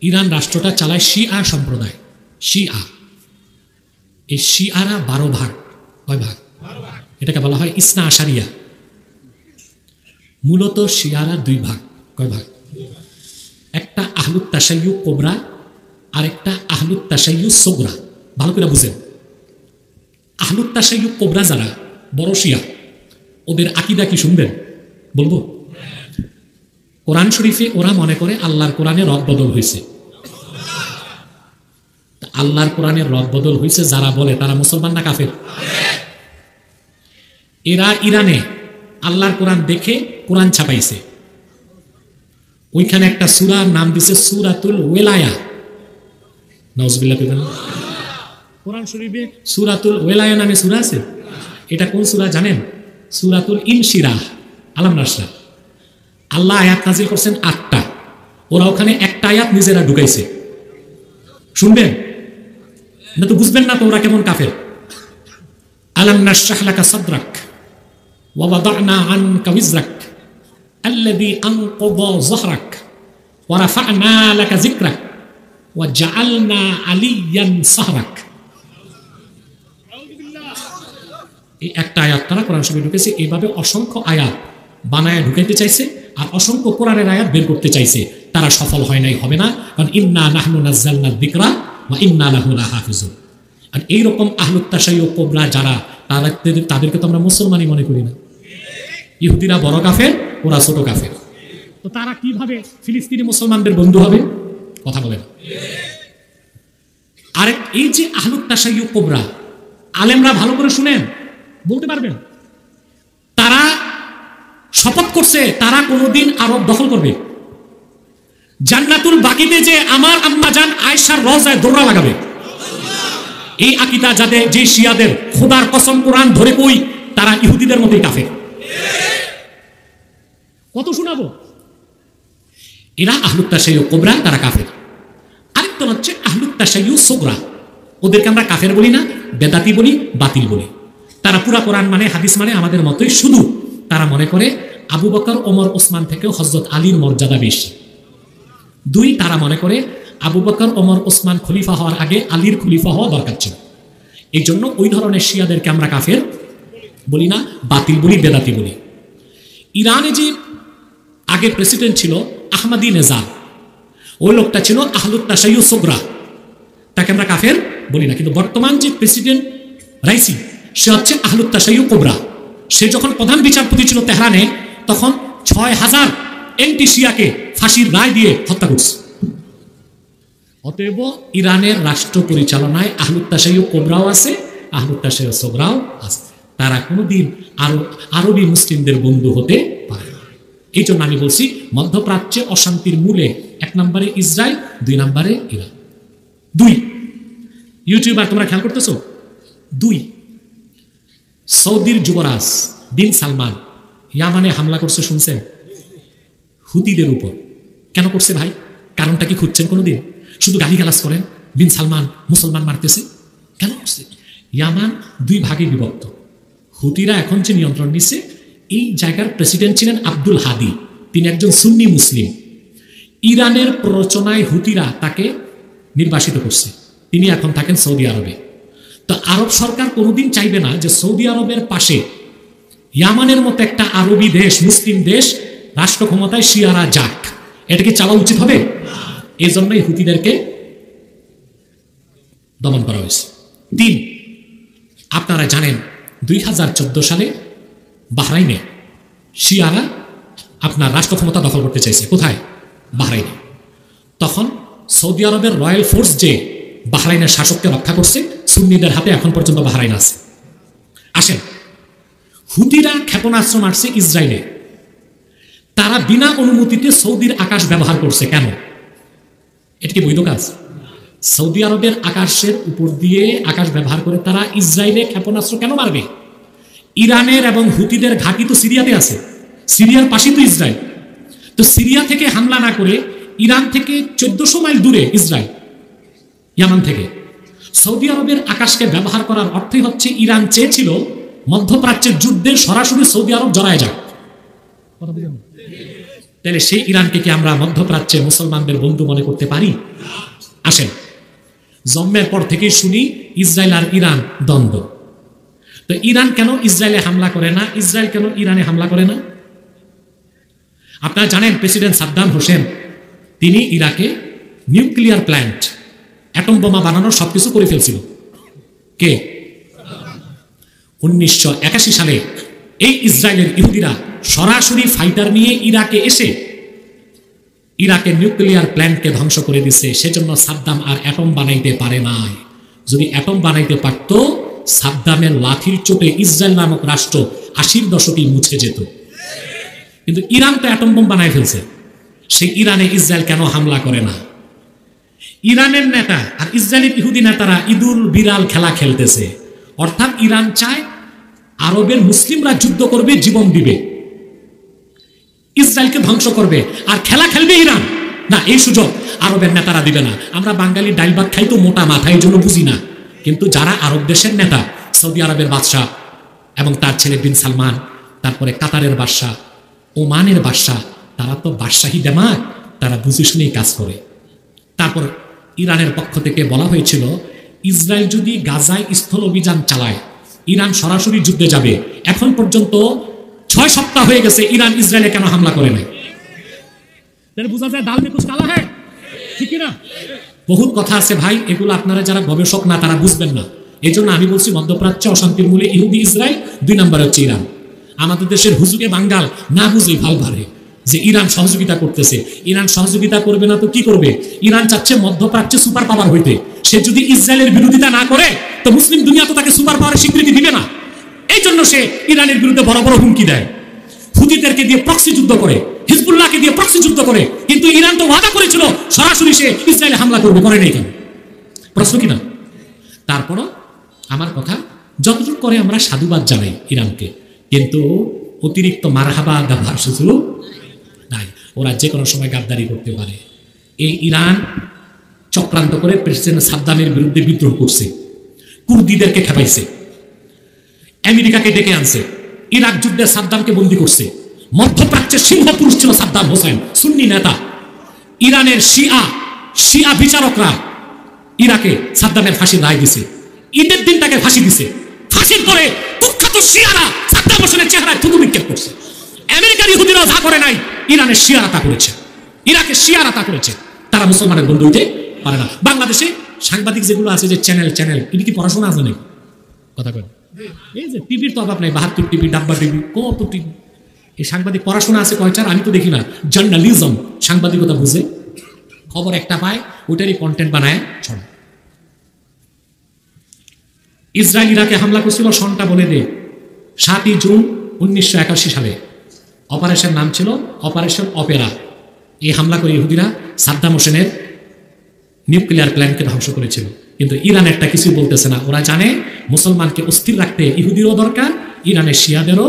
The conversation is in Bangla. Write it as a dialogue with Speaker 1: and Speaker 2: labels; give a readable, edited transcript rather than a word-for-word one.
Speaker 1: ইরান রাষ্ট্রটা চালায় শিয়া সম্প্রদায়। শিয়া, এই শিয়ারা 12 ভাগ। কয় ভাগ? এটাকে বলা হয় ইসনা আশারিয়া। মূলত শিয়ারা 2 ভাগ। কয় ভাগ? একটা আহলুত তাশাইয়্যু কোবরা আর একটা আহলুত তাশাইয়্যু সুগরা। ভালো করে বুঝেন, আহলুত তাশাইয়্যু কোবরা যারা বড় শিয়া, ওদের আকীদা কি শুনবেন? বলবো। কোরআন শরীফে ওরা মনে করে আল্লাহর কোরআনে রদ বদল হয়েছে। আল্লাহর কোরআনের রদ বদল হয়েছে যারা বলে তারা মুসলমান না কাফের? এরা ইরানে আল্লাহর কোরআন দেখে কোরআন ছাপাইছে। ওইখানে একটা সূরার নাম দিছে সূরাতুল ওয়ালায়া। নাউজুবিল্লাহ। কোরআন শরীফে সূরাতুল ওয়ালায়া নামে সূরা আছে। এটা কোন সূরা জানেন? সূরাতুল ইনশিরাহ, আলাম নাশরাহ। আল্লাহ আয়াত নাযিল করছেন 8টা, ওরা ওখানে একটা আয়াত নিজেরা ঢুকাইছে। শুনবেন না তো বুঝবেন না, তোমরা কেমন কাফের। আলাম নাশরাহ লাকা সাদরাক ওয়া ওয়াদা'না আনকা ওয়িজরাক আল্লাযী আনকাযা যাহরাক ওয়া রাফা'না লাকা যিকরাক ওয়া জা'আলনা আলিয়ান সাহরাক। এই একটা আয়াত তারা কোরআন শরীফে ঢুকেছে। এইভাবে অসংখ্য আয়াত বানায় ঢুকাইতে চাইছে আর অসংখ্য কোরআনের আয়াত বের করতে চাইছে। তারা সফল হয় নাই, হবে না, কারণ ইন্না নাহনু নাযালনা যিকরা ওয়া ইন্না লাহু লাহাফিজুন। আর এইরকম আহলুত তাশাইয়্যু কোবরা যারা, তাদেরকে তো আমরা মুসলমানই মনে করি না। ইহুদিরা বড় কাফের, ওরা ছোট কাফের। তো তারা কিভাবে ফিলিস্তিনি মুসলমানদের বন্ধু হবে? কথা বলেন। আর এই যে আহলুত তাশাইয়্যু কোবরা, আলেমরা ভালো করে শুনেন, বলতে পারবেন, তারা শপথ করছে তারা কোনোদিন আরব দখল করবে। জান্নাতুল বাকিতে যে আমার আম্মাজান আয়েশার রওজায় দোররা লাগাবে। এই আকীদা যাদের, যে শিয়াদের, খোদার কসম কোরআন ধরে কই, তারা ইহুদিদের মতোই কাফের। কত শোনাবো? এরা আহলুত তাশাইয়্যু কোবরা, তারা কাফের। আরেকটা হচ্ছে আহলুত তাশাইয়্যু সুগরা, ওদেরকে আমরা কাফের বলি না, বেদাতি বলি, বাতিল বলি। তারা পুরা কোরআন মানে, হাদিস মানে আমাদের মতোই, শুধু তারা মনে করে আবু বকর, ওমর, ওসমান থেকে হযরত আলীর মর্যাদা বেশি। 2, তারা মনে করে আবু বকর, ওমর, ওসমান খলিফা হওয়ার আগে আলীর খলিফা হওয়া দরকার ছিল। এই জন্য ওই ধরনের শিয়াদেরকে আমরা কাফের বলি না, বাতিল বলি, বেদাতি বলি। ইরানে যে আগে প্রেসিডেন্ট ছিল আহমদি নেজাদ, ওই লোকটা ছিল আহলুত তাশাইয়্যু সুগরা, তাকে আমরা কাফের বলি না। কিন্তু বর্তমান যে প্রেসিডেন্ট রাইসি, সে হচ্ছে আহলুত তাশাইয়্যু কোবরা। সে যখন প্রধান বিচারপতি ছিল তেহরানে, তখন 6000 এন্টি শিয়াকে ফাঁসির রায় দিয়ে হত্যা করছে। অতএব ইরানের রাষ্ট্র পরিচালনায় আহলুত তাশাইয়্যু কোবরাও আছে, আহলুত তাশাইয়্যু সুগরাও আছে। তারা কোনোদিন আরবি মুসলিমদের বন্ধু হতে পারে না। এই জন্য আমি বলছি, মধ্যপ্রাচ্যে অশান্তির মূলে 1 নম্বরে ইসরায়েল, 2 নম্বরে ইরান। 2, ইউটিউবার তোমরা খেয়াল করতেছো? 2, সৌদির যুবরাজ বিন সালমান ইয়ামানে হামলা করছে, শুনছেন? হুতিদের উপর। কেন করছে ভাই? কারণটা কি খুঁজছেন কোনোদিন? শুধু গালিগালাজ করেন, বিন সালমান মুসলমান মারতেছে। কেন করছে? ইয়ামান 2 ভাগে বিভক্ত। হুতিরা এখন যে নিয়ন্ত্রণ নিচ্ছে, এই জায়গার প্রেসিডেন্ট ছিলেন আব্দুল হাদি, তিনি একজন সুন্নি মুসলিম। ইরানের প্ররোচনায় হুতিরা তাকে নির্বাসিত করছে, তিনি এখন থাকেন সৌদি আরবে। তো আরব সরকার কোনোদিন চাইবে না যে সৌদি আরবের পাশে ইয়ামানের মতো একটা আরবি দেশ, মুসলিম দেশ, রাষ্ট্র ক্ষমতায় শিয়ারা যাক। এটা কি চাওয়া উচিত হবে? এই জন্যই হুতিদেরকে দমন করা হয়েছে। 3, আপনারা জানেন 2014 সালে বাহরাইনে শিয়ারা আপনার রাষ্ট্র ক্ষমতা দখল করতে চাইছে। কোথায়? বাহরাইনে। তখন সৌদি আরবের রয়্যাল ফোর্স যে বাহরাইনের শাসককে রক্ষা করছে, সুন্নিদের হাতে এখন পর্যন্ত বাহরাইন আছে। আসেন, হুতিরা ক্ষেপণাস্ত্র মারছে ইসরায়েলে, তারা বিনা অনুমতিতে সৌদির আকাশ ব্যবহার করছে। কেন? এটা কি বৈধ কাজ? সৌদি আরবের আকাশের উপর দিয়ে আকাশ ব্যবহার করে তারা ইসরায়েলে ক্ষেপণাস্ত্র কেন মারবে? ইরানের এবং হুতিদের ঘাঁটি তো সিরিয়াতে আছে, সিরিয়ার পাশে তো ইসরায়েল। তো সিরিয়া থেকে হামলা না করে ইরান থেকে 1400 মাইল দূরে ইসরায়েল, ইয়ামান থেকে সৌদি আরবের আকাশকে ব্যবহার করার অর্থই হচ্ছে ইরান চেয়েছিল মধ্যপ্রাচ্যের যুদ্ধে সরাসরি সৌদি আরব জড়ায় যাক। তাহলে সেই ইরানকে কি আমরা মধ্যপ্রাচ্যে মুসলমানদের বন্ধু মনে করতে পারি? আসেন, জন্মের পর থেকেই শুনি ইসরায়েল আর ইরান দ্বন্দ্ব। তো ইরান কেন ইসরায়েলে হামলা করে না? ইসরায়েল কেন ইরানে হামলা করে না? আপনারা জানেন প্রেসিডেন্ট সাদ্দাম হোসেন তিনি ইরাকে নিউক্লিয়ার প্ল্যান্ট, অ্যাটম বোমা বানানোর সবকিছু করে ফেলছিল। কে? 1981 সালে এই ইসরায়েলের ইহুদিরা সরাসরি ফাইটার নিয়ে ইরাকে এসে ইরাকের নিউক্লিয়ার প্ল্যান্টকে ধ্বংস করে দিচ্ছে। সেজন্য সাদ্দাম আর অ্যাটম বানাইতে পারে নাই। যদি অ্যাটম বানাইতে পারত, সাদ্দামের লাঠির চোটে ইসরায়েল নামক রাষ্ট্র 80-র দশকেই মুছে যেত। কিন্তু ইরান তো অ্যাটম বোম বানাই ফেলছে। সেই ইরানে ইসরায়েল কেন হামলা করে না? ইরানের নেতা আর ইসরায়েলের ইহুদি নেতারা ইদুল বিড়াল খেলা খেলতেছে। অর্থাৎ ইরান চায় আরবের মুসলিমরা যুদ্ধ করবে, জীবন দিবে, ইসরায়েলকে ধ্বংস করবে, আর খেলা খেলবে ইরান। না, এই সুযোগ আরবের নেতারা দিবে না। আমরা বাঙালি ডাইল ভাত খাই তো মোটা মাথা, এই জন্য বুঝি না। কিন্তু যারা আরব দেশের নেতা, সৌদি আরবের বাদশাহ এবং তার ছেলে বিন সালমান, তারপরে কাতারের বাদশাহ, ওমানের বাদশাহ, তারা তো বাদশাহী দেমাগ, তারা বুঝে শুনেই কাজ করে। তারপর ইরানের পক্ষ থেকে বলা হয়েছিল ইসরায়েল যদি গাজায় স্থল অভিযান চালায়, ইরান সরাসরি যুদ্ধে যাবে। এখন পর্যন্ত 6 সপ্তাহ হয়ে গেছে ইরান ইসরায়েলে কেন হামলা করে নাই? বোঝা যায় দাল মে কুছ কালা হ্যায়, ঠিক না? বহুত কথা আছে ভাই, এগুলো আপনারা যারা গবেষক না তারা বুঝবেন না। এই জন্য আমি বলছি মধ্যপ্রাচ্যে অশান্তির মূলে ইহুদি ইসরায়েল, 2 নম্বরে হচ্ছে ইরান। আমাদের দেশের হুজুগে বাঙ্গাল না বুঝেই ভাল ভারে যে ইরান সহযোগিতা করতেছে। ইরান সহযোগিতা করবে না তো কি করবে? ইরান চাচ্ছে মধ্যপ্রাচ্যে সুপার পাওয়ার হইতে। সে যদি ইসরায়েলের বিরোধিতা না করে তো মুসলিম দুনিয়া তো তাকে সুপার পাওয়ারের স্বীকৃতি দিবে না। এই জন্য সে ইরানের বিরুদ্ধে বড় বড় হুমকি দেয়, হুতিদেরকে দিয়ে প্রক্সি যুদ্ধ করে, হিজবুল্লাহকে দিয়ে প্রক্সি যুদ্ধ করে। কিন্তু ইরান তো ওয়াদা করেছিল সরাসরি সে ইসরায়েলে হামলা করবে, করে নেই কেন? প্রশ্ন কিনা? তারপরও আমার কথা, যতটুকু করে আমরা সাধুবাদ জানাই ইরানকে, কিন্তু অতিরিক্ত মারহাবা গাভার সুযোগ নাই। ওরা যে কোনো সময় গাদ্দারি করতে পারে। এই ইরান চক্রান্ত করে প্রেসিডেন্ট সাদ্দামের বিরুদ্ধে বিদ্রোহ করছে, কুর্দিদেরকে খেপাইছে, আমেরিকাকে ডেকে আনছে, ইরাক যুদ্ধে সাদ্দামকে বন্দী করছে। মধ্যপ্রাচ্যের সিংহ পুরুষ ছিল সাদ্দাম হোসেন, সুন্নি নেতা। ইরানের শিয়া বিচারকরা ইরাকে সাদ্দামের ফাঁসির রায় দিছে। ঈদের দিন তাকে ফাঁসি দিছে। ফাঁসির পরে কুখ্যাত শিয়ারা সাদ্দাম হোসেনের চেহারায় থুতু নিক্ষেপ করছে। আমেরিকার ইহুদিরাও যা করে নাই, ইরানের শিয়ারা তা করেছে, ইরাকের শিয়ারা তা করেছে। তারা মুসলমানের বন্ধু হইতে পারে না। বাংলাদেশে সাংবাদিক যেগুলো আছে, যে চ্যানেল এটা কি পড়াশোনা আছে নাকি? কথা কয়, এই যে টিভির তো অভাব নাই, 72 টিভি, ডাব্বা টিভি, কত টিভি। এই সাংবাদিক পড়াশোনা আছে কয়টার? আমি তো দেখি না। জার্নালিজম, সাংবাদিকতা বুঝে, খবর একটা পায়, ওইটারই কন্টেন্ট বানায় ছড়ায়। ইসরায়েল ইরাকে হামলা করছিল, সনটা বলে দে। 7ই জুন 1981 সালে অপারেশন নাম ছিল অপারেশন অপেরা। এই হামলা করে ইহুদিরা সাদ্দাম হোসেনের নিউক্লিয়ার প্ল্যান্টকে ধ্বংস করেছিল। কিন্তু ইরান একটা কিছুই বলতেছে না। ওরা জানে মুসলমানকে অস্থির রাখতে ইহুদিরও দরকার, ইরানের শিয়াদেরও